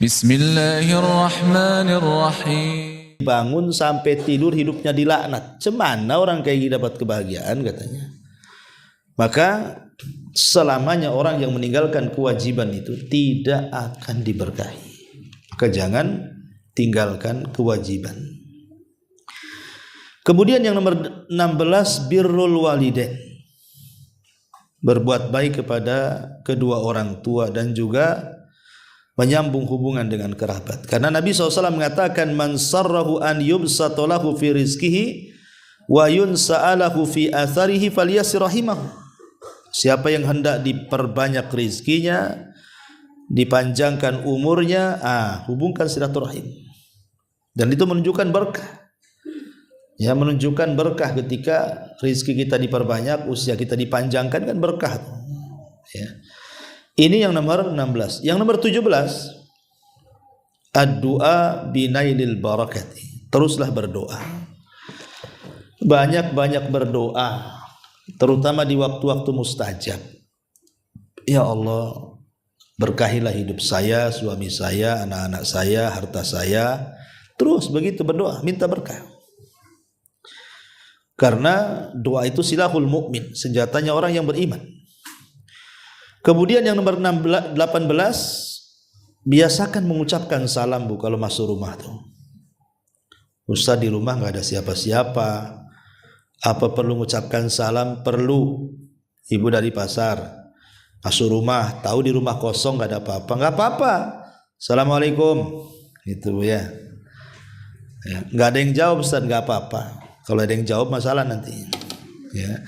Bismillahirrahmanirrahim. Bangun sampai tidur hidupnya dilaknat. Cemana orang kayak gini dapat kebahagiaan katanya. Maka selamanya orang yang meninggalkan kewajiban itu tidak akan diberkahi. Maka jangan tinggalkan kewajiban. Kemudian yang nomor 16, birrul walidain. Berbuat baik kepada kedua orang tua dan juga menyambung hubungan dengan kerabat. Karena Nabi SAW mengatakan, man sarrahu an yubsata lahu fi rizkihi wa yunsa'alahu fi atharihi falyasir rahimahu. Siapa yang hendak diperbanyak rizkinya, dipanjangkan umurnya, hubungkan silaturahim. Dan itu menunjukkan berkah. Ya, menunjukkan berkah ketika rizki kita diperbanyak, usia kita dipanjangkan, kan berkah. Ya. Ini yang nomor 16. Yang nomor 17, ad-du'a binailil barakati. Teruslah berdoa. Banyak-banyak berdoa, terutama di waktu-waktu mustajab. Ya Allah, berkahilah hidup saya, suami saya, anak-anak saya, harta saya. Terus begitu berdoa, minta berkah. Karena doa itu silahul mukmin, senjatanya orang yang beriman. Kemudian yang nomor 18, biasakan mengucapkan salam bu kalau masuk rumah tuh. Ustaz di rumah nggak ada siapa-siapa, apa perlu mengucapkan salam? Perlu. Ibu dari pasar masuk rumah, tahu di rumah kosong nggak ada apa-apa, nggak apa-apa. Assalamualaikum, itu ya. Nggak ada yang jawab Ustaz, nggak apa-apa. Kalau ada yang jawab masalah nanti. Ya.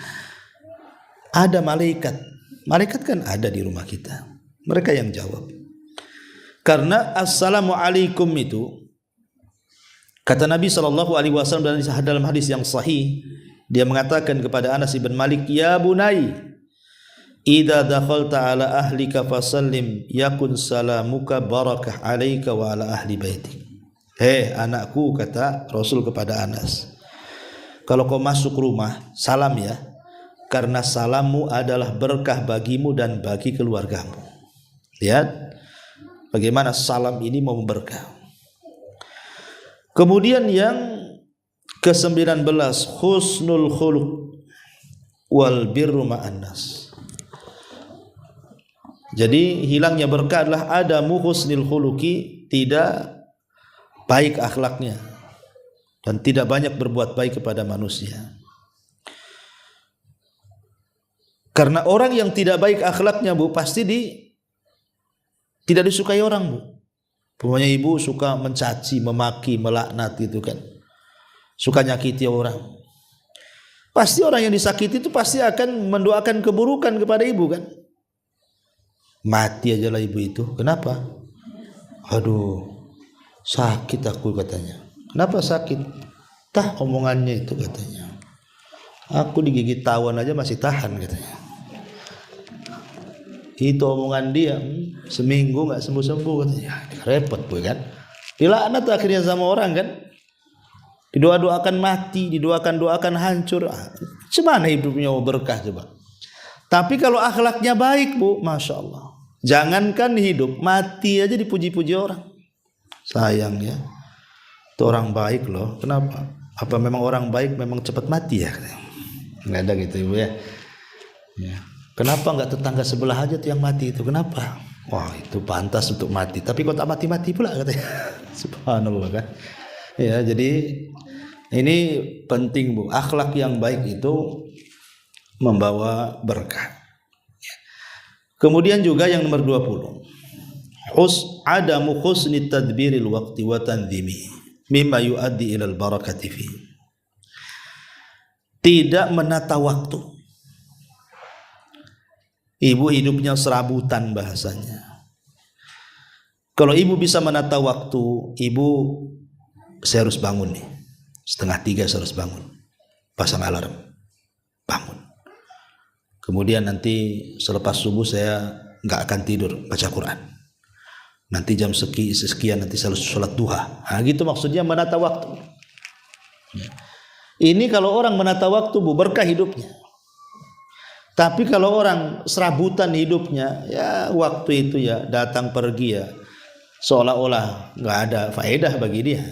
Ada malaikat. Malaikat kan ada di rumah kita. Mereka yang jawab. Karena assalamualaikum itu, kata Nabi SAW dalam hadis yang sahih, dia mengatakan kepada Anas bin Malik, ya bunai, idza dakhalta ala ahlika fasallim yakun salamuka barakah alaika wa ala ahli baitik. Hei anakku, kata Rasul kepada Anas, kalau kau masuk rumah, salam ya. Karena salammu adalah berkah bagimu dan bagi keluargamu. Lihat bagaimana salam ini mau berkah. Kemudian yang ke-19, husnul khuluq wal birru ma'an nas. Jadi hilangnya berkah adalah adamu husnul khuluqi, tidak baik akhlaknya dan tidak banyak berbuat baik kepada manusia. Karena orang yang tidak baik akhlaknya bu, pasti tidak disukai orang bu. Pokoknya ibu suka mencaci, memaki, melaknat gitu kan, suka nyakiti orang. Pasti orang yang disakiti itu pasti akan mendoakan keburukan kepada ibu kan. Mati aja lah ibu itu. Kenapa? Aduh, sakit aku katanya. Kenapa sakit? Tah omongannya itu katanya. Aku digigit tawon aja masih tahan katanya. Itu omongan dia, seminggu nggak sembuh-sembuh katanya. Repot bu kan. Dilaknat akhirnya sama orang kan. Didoa-doakan mati, didoakan hancur. Cemana hidupnya berkah coba. Tapi kalau akhlaknya baik bu, masya Allah. Jangankan hidup, mati aja dipuji-puji orang. Sayang ya. Itu orang baik loh. Kenapa? Apa memang orang baik memang cepat mati ya? Nggak ada gitu ibu ya. Ya. Kenapa nggak tetangga sebelah aja tuh yang mati itu? Kenapa? Wah itu pantas untuk mati. Tapi kok tak mati-mati pula katanya. Subhanallah kan. Ya jadi ini penting bu. Akhlak yang baik itu membawa berkah. Kemudian juga yang nomor 20. Adamu husni tadbiril waqti wa tanzimi mimma yuaddi ilal barakati fi. Tidak menata waktu. Ibu hidupnya serabutan bahasanya. Kalau ibu bisa menata waktu, ibu saya harus bangun nih. 2:30 saya harus bangun. Pasang alarm. Bangun. Kemudian nanti selepas subuh saya nggak akan tidur, baca Quran. Nanti jam sekian nanti saya harus sholat duha. Nah, gitu maksudnya menata waktu. Ini kalau orang menata waktu bu, berkah hidupnya. Tapi kalau orang serabutan hidupnya, ya waktu itu ya datang pergi ya seolah-olah nggak ada faedah bagi dia.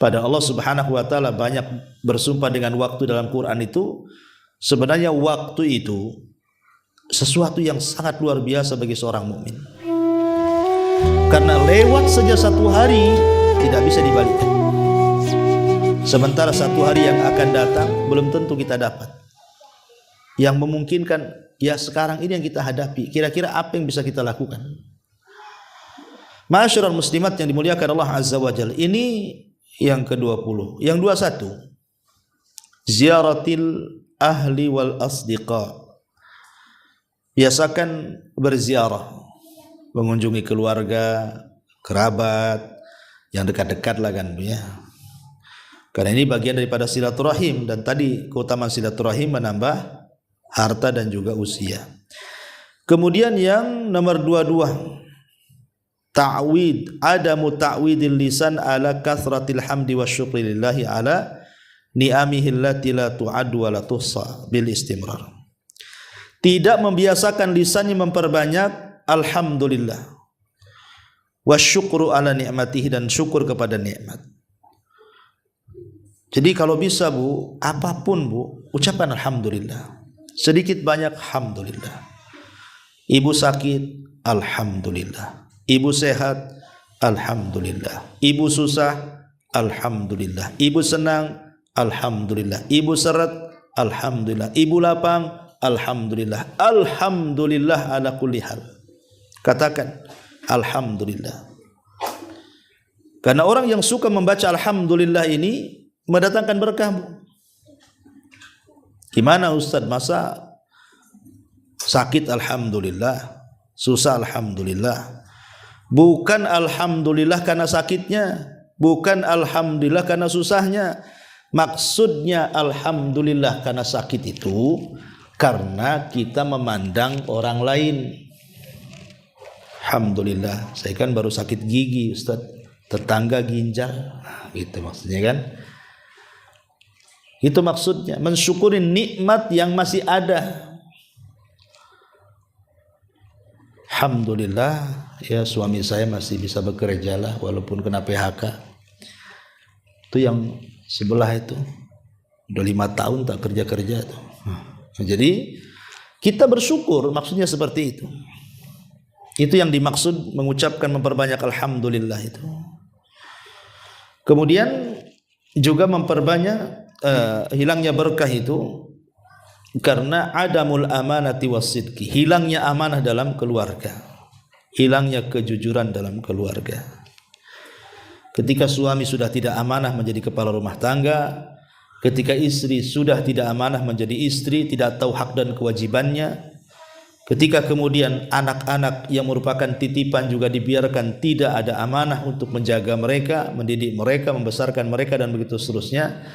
Pada Allah Subhanahu wa taala banyak bersumpah dengan waktu dalam Quran itu. Sebenarnya waktu itu sesuatu yang sangat luar biasa bagi seorang mukmin. Karena lewat saja satu hari tidak bisa dibalikkan. Sementara satu hari yang akan datang belum tentu kita dapat. Yang memungkinkan ya sekarang ini yang kita hadapi. Kira-kira apa yang bisa kita lakukan? Ma'asyiral muslimat yang dimuliakan Allah Azza wa Jalla. Ini yang ke-20. Yang 21. Ziaratil ahli wal asdiqa. Biasakan berziarah, mengunjungi keluarga, kerabat yang dekat-dekat lah kan ya. Karena ini bagian daripada silaturahim, dan tadi keutamaan silaturahim menambah harta dan juga usia. Kemudian yang nomor 22, ta'wid, adamu ta'widil lisan ala kathratil hamdi wa syukri lillahi ala ni'amihi allati la tu'addu wa la tuhsa bil istimrar. Tidak membiasakan lisannya memperbanyak alhamdulillah wa syukru ala ni'matihi, dan syukur kepada nikmat. Jadi kalau bisa Bu, apapun Bu, ucapkan alhamdulillah. Sedikit banyak alhamdulillah. Ibu sakit, alhamdulillah. Ibu sehat, alhamdulillah. Ibu susah, alhamdulillah. Ibu senang, alhamdulillah. Ibu seret, alhamdulillah. Ibu lapang, alhamdulillah. Alhamdulillah ala kulli hal. Katakan alhamdulillah. Karena orang yang suka membaca alhamdulillah ini mendatangkan berkah. Gimana Ustaz? Masa sakit alhamdulillah, susah alhamdulillah. Bukan alhamdulillah karena sakitnya, bukan alhamdulillah karena susahnya. Maksudnya alhamdulillah karena sakit itu karena kita memandang orang lain. Alhamdulillah, saya kan baru sakit gigi Ustaz, tetangga ginjal, gitu maksudnya kan. Itu maksudnya mensyukuri nikmat yang masih ada. Alhamdulillah ya suami saya masih bisa bekerja lah walaupun kena PHK. Itu yang sebelah itu udah 5 tahun tak kerja-kerja tuh. Jadi kita bersyukur, maksudnya seperti itu. Itu yang dimaksud mengucapkan memperbanyak alhamdulillah itu. Kemudian juga memperbanyak hilangnya berkah itu karena adamul amanati wasidqi, hilangnya amanah dalam keluarga, hilangnya kejujuran dalam keluarga. Ketika suami sudah tidak amanah menjadi kepala rumah tangga, ketika istri sudah tidak amanah menjadi istri, tidak tahu hak dan kewajibannya, ketika kemudian anak-anak yang merupakan titipan juga dibiarkan tidak ada amanah untuk menjaga mereka, mendidik mereka, membesarkan mereka dan begitu seterusnya,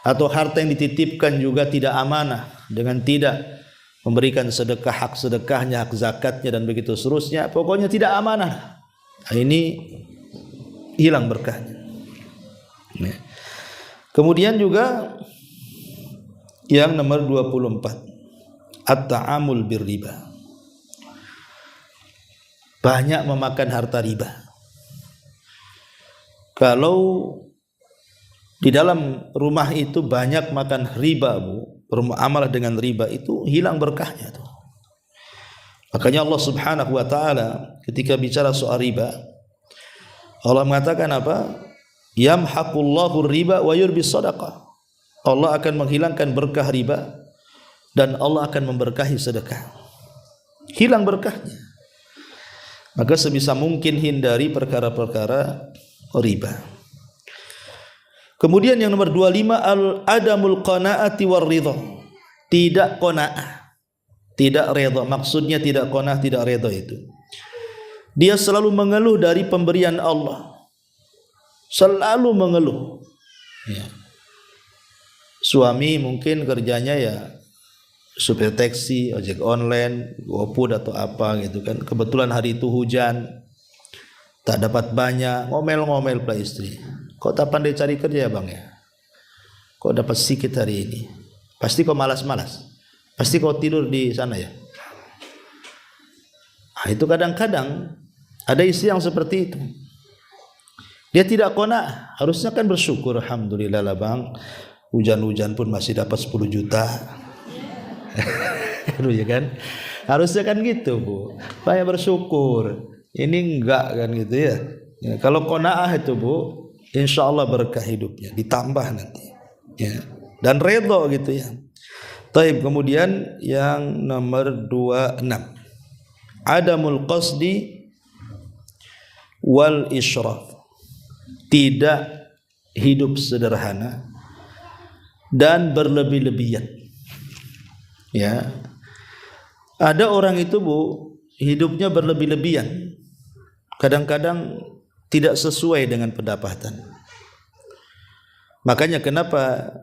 atau harta yang dititipkan juga tidak amanah dengan tidak memberikan sedekah, hak sedekahnya, hak zakatnya dan begitu seterusnya, pokoknya tidak amanah. Nah, ini hilang berkahnya. Kemudian juga yang nomor 24, at-ta'amul birriba, banyak memakan harta riba. Kalau di dalam rumah itu banyak makan riba Bu, bermuamalah dengan riba, itu hilang berkahnya tuh. Makanya Allah Subhanahu wa taala ketika bicara soal riba, Allah mengatakan apa? Yamhaqullahu riba wa yurbis shadaqah. Allah akan menghilangkan berkah riba dan Allah akan memberkahi sedekah. Hilang berkahnya. Maka sebisa mungkin hindari perkara-perkara riba. Kemudian yang nomor 25, al-adamul qanaati war ridha. Tidak qanaah, tidak redha. Maksudnya tidak qanaah, tidak redha itu dia selalu mengeluh dari pemberian Allah. Selalu mengeluh ya. Suami mungkin kerjanya ya supir taksi, ojek online, GoFood atau apa gitu kan. Kebetulan hari itu hujan, tak dapat banyak, ngomel-ngomel pula istri. Kok tak pandai cari kerja ya bang ya? Kok dapat sedikit hari ini? Pasti kau malas-malas. Pasti kau tidur di sana ya? Nah, itu kadang-kadang Ada istri yang seperti itu. Dia tidak qanaah, harusnya kan bersyukur, alhamdulillah lah bang, hujan-hujan pun masih dapat 10 juta. Ya kan? Harusnya kan gitu, Bu. Supaya bersyukur. Ini enggak kan gitu ya. Ya, kalau qanaah itu, Bu, insyaallah berkah hidupnya, ditambah nanti. Ya. Dan redha gitu ya. Taib, kemudian yang nomor 26. Adamul qasdi wal israf. Tidak hidup sederhana dan berlebih-lebihan. Ya. Ada orang itu, Bu, hidupnya berlebih-lebihan. Kadang-kadang tidak sesuai dengan pendapatan. Makanya kenapa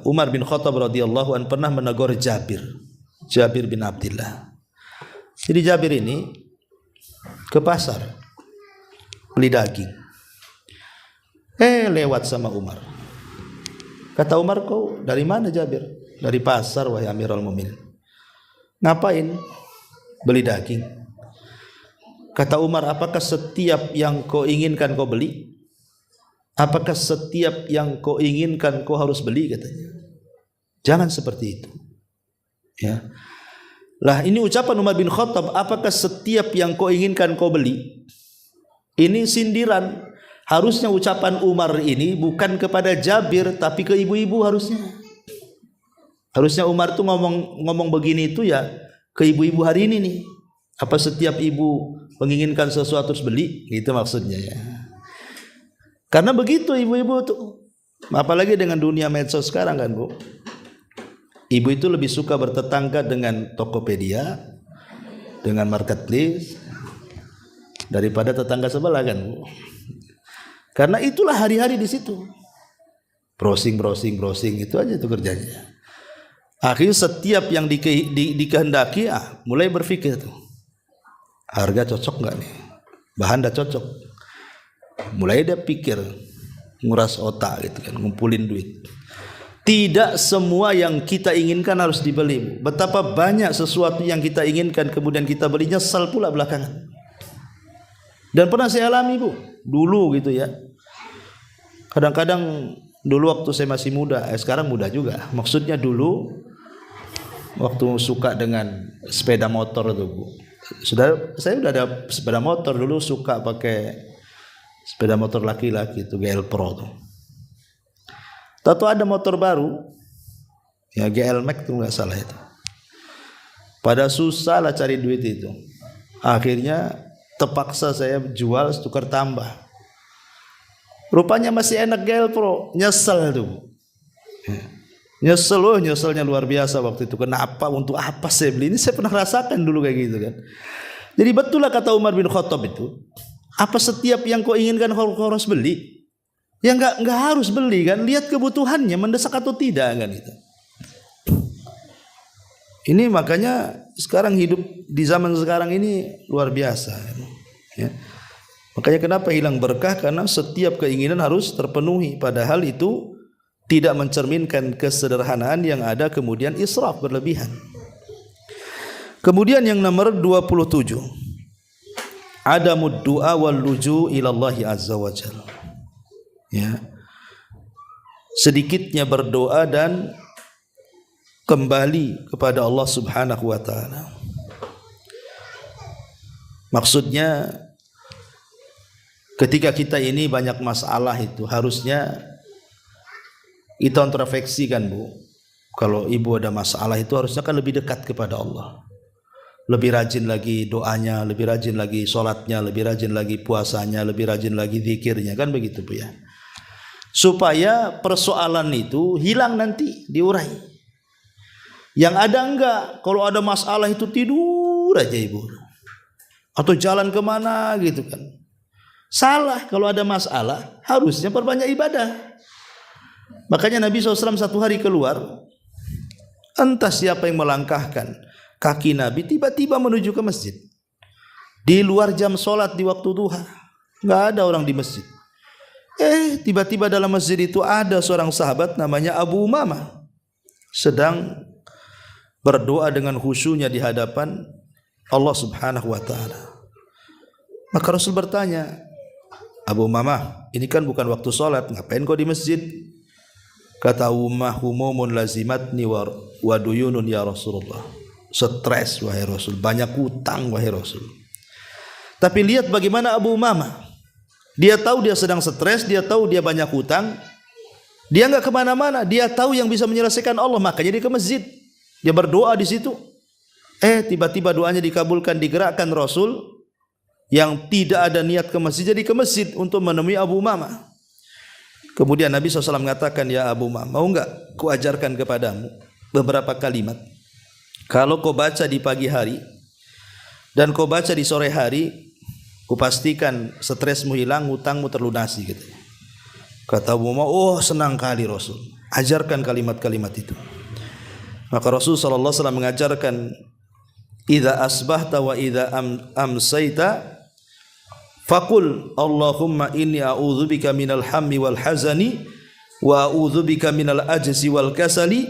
Umar bin Khattab radhiyallahu anhu pernah menegur Jabir bin Abdullah. Jadi Jabir ini ke pasar beli daging. Lewat sama Umar. Kata Umar, kau dari mana Jabir? Dari pasar, wahai Amirul Mukminin. Ngapain? Beli daging. Kata Umar, apakah setiap yang kau inginkan kau beli? Apakah setiap yang kau inginkan kau harus beli? Katanya. Jangan seperti itu. Ya. Lah ini ucapan Umar bin Khattab, apakah setiap yang kau inginkan kau beli? Ini sindiran. Harusnya ucapan Umar ini bukan kepada Jabir, tapi ke ibu-ibu harusnya. Harusnya Umar tuh ngomong begini itu ya ke ibu-ibu hari ini nih. Apa setiap ibu menginginkan sesuatu harus beli? Gitu maksudnya ya. Karena begitu ibu-ibu tuh. Apalagi dengan dunia medsos sekarang kan, Bu. Ibu itu lebih suka bertetangga dengan Tokopedia, dengan Marketplace daripada tetangga sebelah kan, Bu. Karena itulah hari-hari di situ. Browsing itu aja tuh kerjanya. Akhirnya setiap yang dikehendaki mulai berpikir tuh. Harga cocok enggak nih? Bahan dah cocok. Mulai dia pikir, nguras otak gitu kan, ngumpulin duit. Tidak semua yang kita inginkan harus dibeli, Bu. Betapa banyak sesuatu yang kita inginkan kemudian kita beli, nyesal pula belakangan. Dan pernah saya alami, Bu, dulu gitu ya. Kadang-kadang dulu waktu saya masih muda, sekarang muda juga. Maksudnya dulu waktu suka dengan sepeda motor tuh, Bu. Saya udah ada sepeda motor dulu, suka pakai sepeda motor laki-laki itu GL Pro tuh. Tahu ada motor baru, ya GL Max tuh nggak salah itu. Pada susah lah cari duit itu. Akhirnya terpaksa saya jual tukar tambah. Rupanya masih enak GL Pro, nyesel tuh. Nyeselnya luar biasa waktu itu. Kenapa? Untuk apa saya beli ini? Saya pernah rasakan dulu kayak gitu kan. Jadi betul lah kata Umar bin Khattab itu. Apa setiap yang kau inginkan kau harus beli? Ya enggak harus beli kan. Lihat kebutuhannya mendesak atau tidak kan itu. Ini makanya sekarang hidup di zaman sekarang ini luar biasa. Ya. Makanya kenapa hilang berkah? Karena setiap keinginan harus terpenuhi. Padahal itu tidak mencerminkan kesederhanaan yang ada, kemudian israf berlebihan. Kemudian yang nomor 27. Adamud du'a wal luju ilallahi azza wa jalla. Ya. Sedikitnya berdoa dan kembali kepada Allah Subhanahu wa taala. Maksudnya ketika kita ini banyak masalah itu harusnya kita introspeksi kan, Bu. Kalau ibu ada masalah itu harusnya kan lebih dekat kepada Allah. Lebih rajin lagi doanya, lebih rajin lagi sholatnya, lebih rajin lagi puasanya, lebih rajin lagi zikirnya, kan begitu, Bu ya. Supaya persoalan itu hilang nanti, diurai. Yang ada enggak, kalau ada masalah itu tidur aja ibu. Atau jalan kemana gitu kan. Salah, kalau ada masalah harusnya perbanyak ibadah. Makanya Nabi SAW satu hari keluar, entah siapa yang melangkahkan kaki Nabi tiba-tiba menuju ke masjid. Di luar jam sholat di waktu duha, nggak ada orang di masjid. Tiba-tiba dalam masjid itu ada seorang sahabat namanya Abu Umamah sedang berdoa dengan khusyunya di hadapan Allah Subhanahu wa taala. Maka Rasul bertanya, Abu Umamah, ini kan bukan waktu sholat, ngapain kau di masjid? Kata Abu Umamah, humumun lazimatni wa duyunun ya Rasulullah. Stres wahai Rasul, banyak hutang wahai Rasul. Tapi lihat bagaimana Abu Umamah. Dia tahu dia sedang stres, dia tahu dia banyak hutang. Dia enggak kemana-mana, dia tahu yang bisa menyelesaikan Allah, makanya dia ke masjid. Dia berdoa di situ. Tiba-tiba doanya dikabulkan, digerakkan Rasul yang tidak ada niat ke masjid jadi ke masjid untuk menemui Abu Umamah. Kemudian Nabi SAW mengatakan, ya Abu Umamah, mau enggak ku ajarkan kepadamu beberapa kalimat. Kalau kau baca di pagi hari dan kau baca di sore hari, ku pastikan stresmu hilang, hutangmu terlunasi gitu. Kata Abu Umamah, oh senang kali Rasul, ajarkan kalimat-kalimat itu. Maka Rasul SAW mengajarkan, idza asbahta wa idza amsayta faqul Allahumma inni a'udzubika minal hammi wal hazani wa a'udzubika minal ajzi wal kasali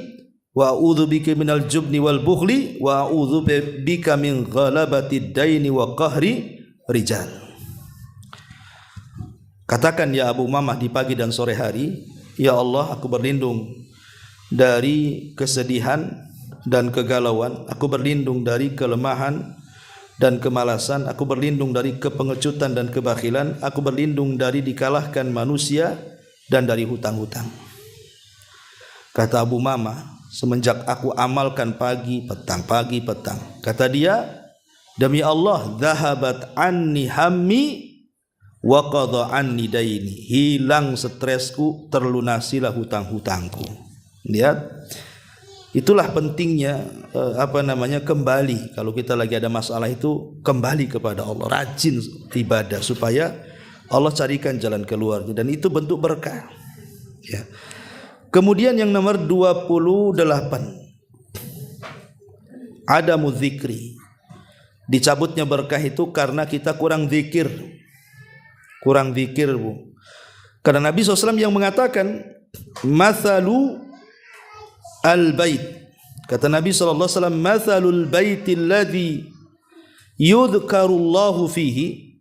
wa a'udzubika minal jubni wal bukhli wa a'udzubika min ghalabatid daini wa qahri rijal. Katakan ya Abu Umamah di pagi dan sore hari, ya Allah, aku berlindung dari kesedihan dan kegalauan, aku berlindung dari kelemahan dan kemalasan, aku berlindung dari kepengecutan dan kebakhilan, aku berlindung dari dikalahkan manusia dan dari hutang-hutang. Kata Abu Umamah, semenjak aku amalkan pagi petang, kata dia, demi Allah, dhahabat anni hammi wa qadha anni daini, hilang stresku, terlunasilah hutang-hutangku. Lihat, itulah pentingnya kembali. Kalau kita lagi ada masalah itu kembali kepada Allah, rajin ibadah supaya Allah carikan jalan keluarnya, dan itu bentuk berkah. Ya. Kemudian yang nomor 28, adamu dzikri. Dicabutnya berkah itu karena kita kurang zikir. Bu. Karena Nabi SAW yang mengatakan, mathalu al-bait. Kata Nabi SAW, mathalul baitil ladzi yudhkarullahu fihi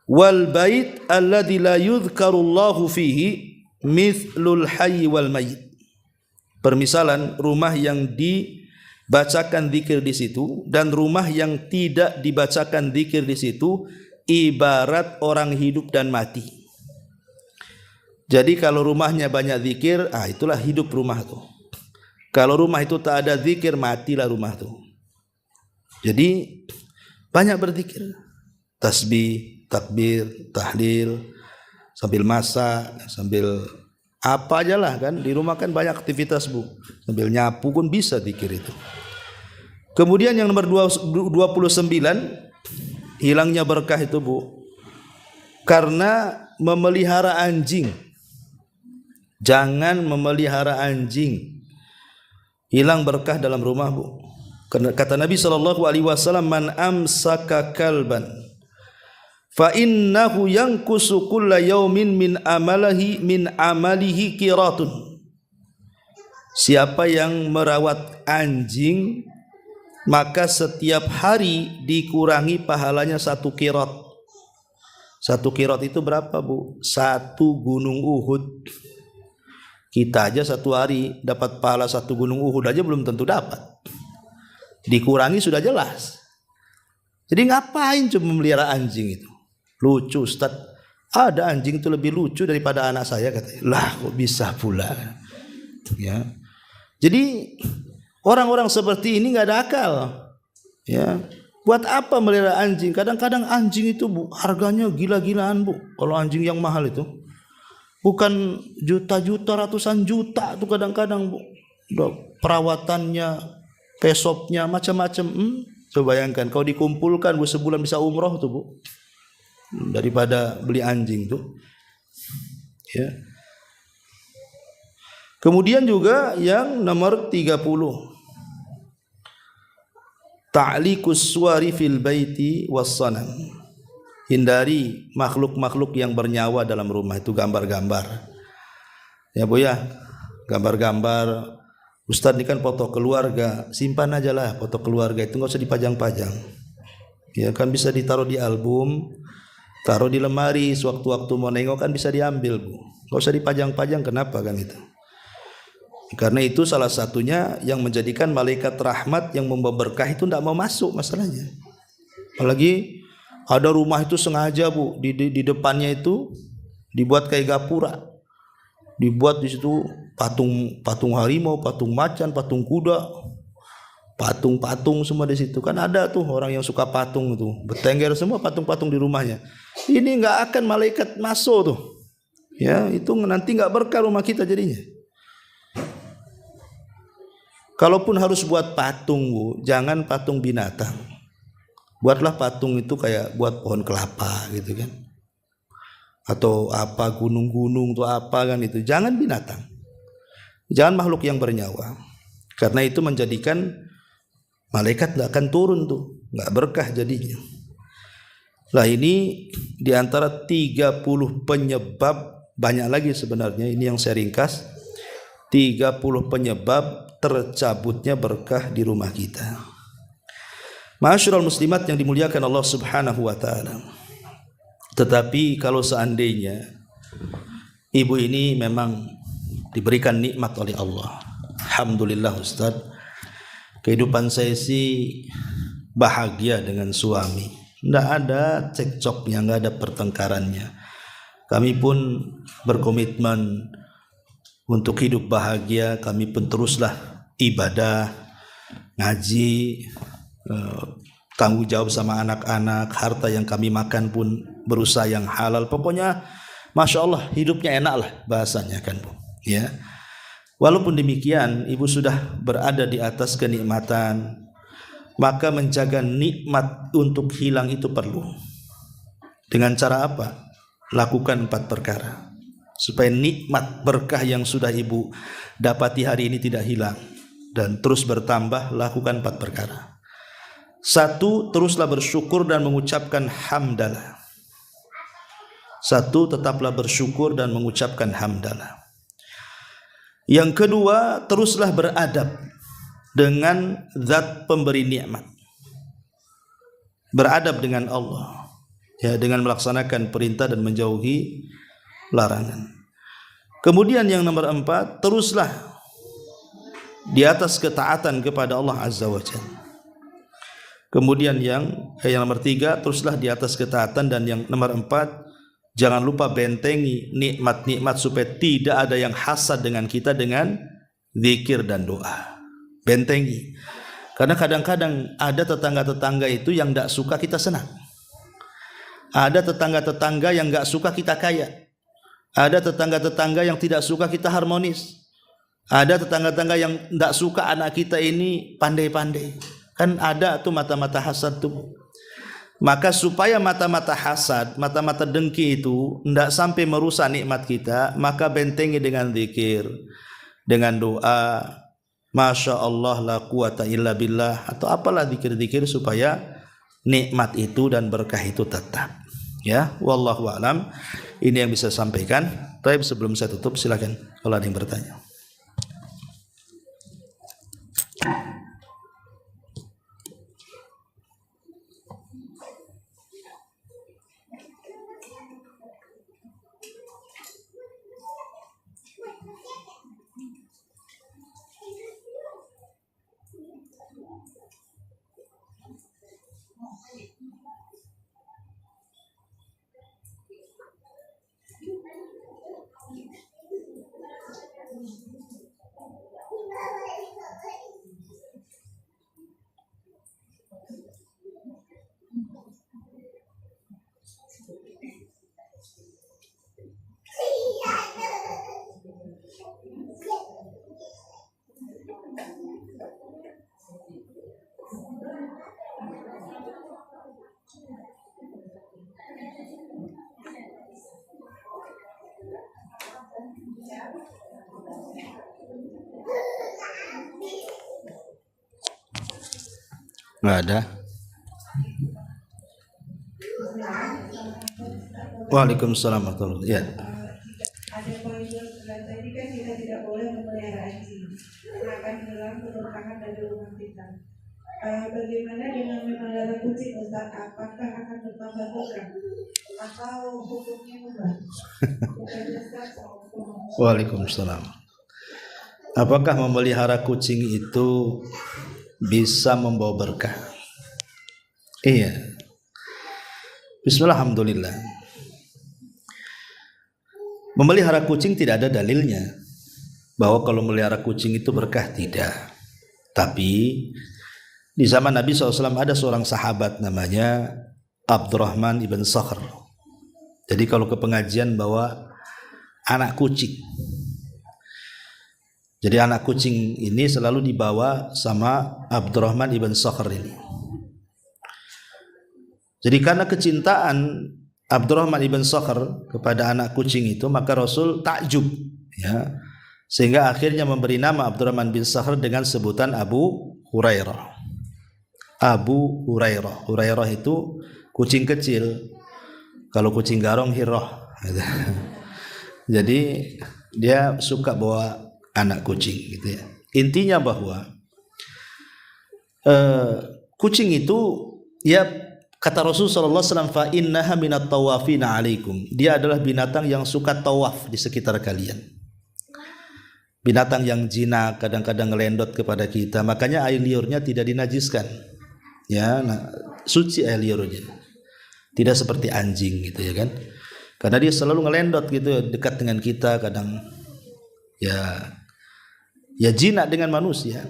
wal bait alladzi la yudhkarullahu fihi mithlul hayy wal mayyit. Permisalan rumah yang dibacakan zikir di situ dan rumah yang tidak dibacakan zikir di situ ibarat orang hidup dan mati. Jadi kalau rumahnya banyak zikir, itulah hidup rumah tuh. Kalau rumah itu tak ada zikir, matilah rumah tuh. Jadi banyak berzikir, tasbih, takbir, tahlil, sambil masak, sambil apa aja lah kan. Di rumah kan banyak aktivitas bu, sambil nyapu pun bisa zikir itu. Kemudian yang nomor 29, hilangnya berkah itu bu, karena memelihara anjing. Jangan memelihara anjing, hilang berkah dalam rumah bu. Karena kata Nabi SAW, man amsaka kalban fa innahu yankusu kulla yaumin min amalihi qiratun. Siapa yang merawat anjing, maka setiap hari dikurangi pahalanya 1 qirat. 1 qirat itu berapa bu? 1 gunung Uhud. Kita aja 1 hari dapat pahala 1 gunung Uhud aja belum tentu dapat. Dikurangi sudah jelas. Jadi ngapain cuma memelihara anjing itu? Lucu Ustaz. Ada anjing itu lebih lucu daripada anak saya katanya. Lah kok bisa pula? Ya. Jadi orang-orang seperti ini nggak ada akal. Ya. Buat apa melihara anjing? Kadang-kadang anjing itu bu, harganya gila-gilaan bu. Kalau anjing yang mahal itu, bukan juta-juta, ratusan juta tuh kadang-kadang bu. Perawatannya, pesopnya, macam-macam. Coba bayangkan, kalau dikumpulkan bu, sebulan bisa umroh tuh bu, daripada beli anjing tuh. Ya. Kemudian juga yang nomor 30, ta'liqus suwari fil baiti wassanam. Hindari makhluk-makhluk yang bernyawa dalam rumah, itu gambar-gambar. Ya bu ya, gambar-gambar. Ustaz ini kan foto keluarga, simpan aja lah foto keluarga itu, nggak usah dipajang-pajang. Ya kan bisa ditaruh di album, taruh di lemari, sewaktu-waktu mau nengok kan bisa diambil, Bu. Enggak usah dipajang-pajang, kenapa kan itu? Karena itu salah satunya yang menjadikan malaikat rahmat yang membawa berkah itu tidak mau masuk masalahnya. Apalagi ada rumah itu sengaja, Bu, di depannya itu dibuat kayak gapura. Dibuat di situ patung harimau, patung macan, patung kuda, patung-patung semua di situ. Kan ada tuh orang yang suka patung itu, bertengger semua patung-patung di rumahnya. Ini nggak akan malaikat masuk tuh. Ya, itu nanti nggak berkah rumah kita jadinya. Kalaupun harus buat patung, Bu, jangan patung binatang. Buatlah patung itu kayak buat pohon kelapa gitu kan. Atau apa gunung-gunung tuh apa kan itu. Jangan binatang. Jangan makhluk yang bernyawa. Karena itu menjadikan malaikat enggak akan turun tuh, enggak berkah jadinya. Lah ini di antara 30 penyebab, banyak lagi sebenarnya, ini yang saya ringkas. 30 penyebab tercabutnya berkah di rumah kita. Ma'asyiral muslimat yang dimuliakan Allah Subhanahu wa taala. Tetapi kalau seandainya ibu ini memang diberikan nikmat oleh Allah, alhamdulillah Ustaz, kehidupan saya sih bahagia dengan suami, tidak ada cekcoknya, tidak ada pertengkarannya. Kami pun berkomitmen untuk hidup bahagia. Kami pun teruslah ibadah, ngaji, tanggung jawab sama anak-anak. Harta yang kami makan pun berusaha yang halal. Pokoknya Masya Allah hidupnya enak lah bahasanya kan, Bu. Ya. Walaupun demikian ibu sudah berada di atas kenikmatan, maka menjaga nikmat untuk hilang itu perlu. Dengan cara apa? Lakukan 4 perkara supaya nikmat berkah yang sudah ibu dapati hari ini tidak hilang dan terus bertambah. Lakukan 4 perkara. 1, teruslah bersyukur dan mengucapkan hamdalah. 1, tetaplah bersyukur dan mengucapkan hamdalah. Yang kedua, teruslah beradab dengan zat pemberi nikmat. Beradab dengan Allah, ya, dengan melaksanakan perintah dan menjauhi larangan. Kemudian yang nomor 4, teruslah di atas ketaatan kepada Allah Azza wa Jalla. Kemudian yang nomor 3, teruslah di atas ketaatan. Dan yang nomor 4, jangan lupa bentengi nikmat-nikmat supaya tidak ada yang hasad dengan kita dengan zikir dan doa. Bentengi. Karena kadang-kadang ada tetangga-tetangga itu yang tidak suka kita senang. Ada tetangga-tetangga yang tidak suka kita kaya. Ada tetangga-tetangga yang tidak suka kita harmonis. Ada tetangga-tetangga yang tidak suka anak kita ini pandai-pandai. Kan ada tuh mata-mata hasad tuh. Maka supaya mata-mata hasad, mata-mata dengki itu tidak sampai merusak nikmat kita, maka bentengi dengan zikir, dengan doa, Masya Allah la quwata illa billah, atau apalah zikir-zikir supaya nikmat itu dan berkah itu tetap. Ya, wallahu a'lam. Ini yang bisa sampaikan. Tapi sebelum saya tutup, silakan kalau ada yang bertanya. Nggak ada. Waalaikumsalam warahmatullahi wabarakatuh. Ya. Ada poin tadi kan kita tidak boleh memelihara anjing, akan hilang keberkahan dari rumah kita. Bagaimana bagaimana dengan memelihara kucing Ustaz? Apakah akan bertambah berkah atau hukumnya mubah? Waalaikumsalam. Apakah memelihara kucing itu bisa membawa berkah? Iya. Bismillah, alhamdulillah. Memelihara kucing tidak ada dalilnya bahwa kalau melihara kucing itu berkah, tidak. Tapi di zaman Nabi SAW ada seorang sahabat namanya Abdurrahman ibn Sakhr. Jadi kalau ke pengajian bawa anak kucing. Jadi anak kucing ini selalu dibawa sama Abdurrahman ibn Sakhr ini. Jadi karena kecintaan Abdurrahman ibn Sakhr kepada anak kucing itu, maka Rasul takjub, ya, sehingga akhirnya memberi nama Abdurrahman bin Sakhr dengan sebutan Abu Hurairah. Abu Hurairah. Hurairah itu kucing kecil. Kalau kucing garong Hirah. Jadi dia suka bawa anak kucing, gitu ya. Intinya bahwa kucing itu, ya, kata Rasul sallallahu alaihi wasallam, fa innaha minat tawafina alaikum. Dia adalah binatang yang suka tawaf di sekitar kalian. Binatang yang jinak, kadang-kadang ngelendot kepada kita. Makanya air liurnya tidak dinajiskan. Ya, suci air liurnya. Tidak seperti anjing, gitu ya kan. Karena dia selalu ngelendot gitu dekat dengan kita, kadang ya jinak dengan manusia.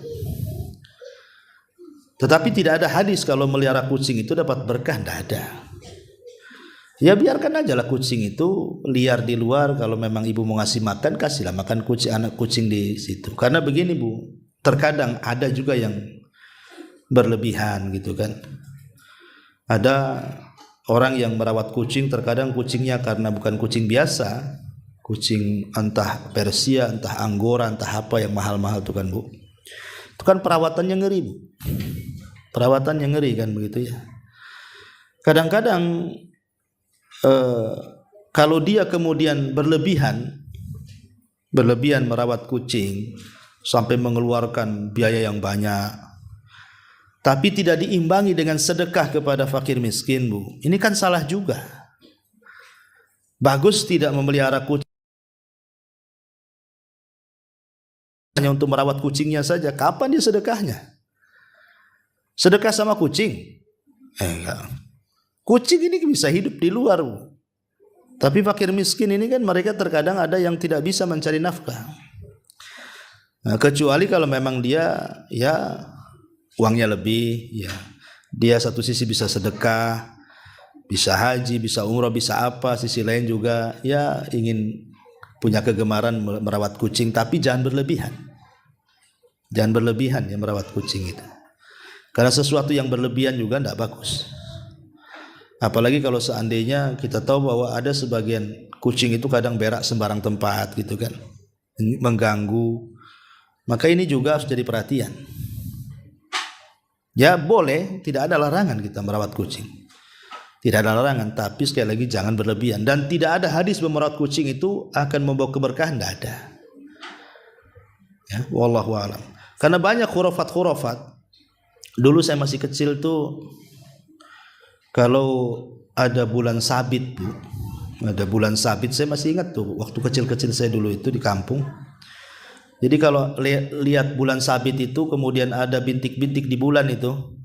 Tetapi tidak ada hadis kalau melihara kucing itu dapat berkah, tidak ada. Ya biarkan aja lah kucing itu liar di luar. Kalau memang ibu mau ngasih makan, kasihlah makan kucing, anak kucing di situ. Karena begini Bu, terkadang ada juga yang berlebihan gitu kan. Ada orang yang merawat kucing, terkadang kucingnya karena bukan kucing biasa, kucing entah Persia, entah Anggora, entah apa yang mahal-mahal tuh kan Bu. Itu kan perawatannya ngeri Bu. Perawatannya ngeri kan begitu ya. Kadang-kadang kalau dia kemudian berlebihan merawat kucing sampai mengeluarkan biaya yang banyak, tapi tidak diimbangi dengan sedekah kepada fakir miskin Bu, ini kan salah juga. Bagus tidak memelihara kucing hanya untuk merawat kucingnya saja. Kapan dia sedekahnya? Sedekah sama kucing? Enggak. Kucing ini bisa hidup di luar, Bu. Tapi fakir miskin ini kan mereka terkadang ada yang tidak bisa mencari nafkah. Nah, kecuali kalau memang dia ya uangnya lebih, ya dia satu sisi bisa sedekah, bisa haji, bisa umrah, bisa apa, sisi lain juga ya ingin punya kegemaran merawat kucing, tapi jangan berlebihan. Jangan berlebihan ya merawat kucing itu. Karena sesuatu yang berlebihan juga tidak bagus. Apalagi kalau seandainya kita tahu bahwa ada sebagian kucing itu kadang berak sembarang tempat gitu kan, mengganggu. Maka ini juga harus jadi perhatian. Ya boleh, tidak ada larangan kita merawat kucing. Tidak ada larangan, tapi sekali lagi jangan berlebihan. Dan tidak ada hadis merawat kucing itu akan membawa keberkahan, tidak ada. Ya, wallahu a'lam. Karena banyak khurafat-khurafat. Dulu saya masih kecil tuh, kalau ada bulan sabit Bu, ada bulan sabit, saya masih ingat tuh waktu kecil-kecil saya dulu itu di kampung. Jadi kalau lihat bulan sabit itu kemudian ada bintik-bintik di bulan itu,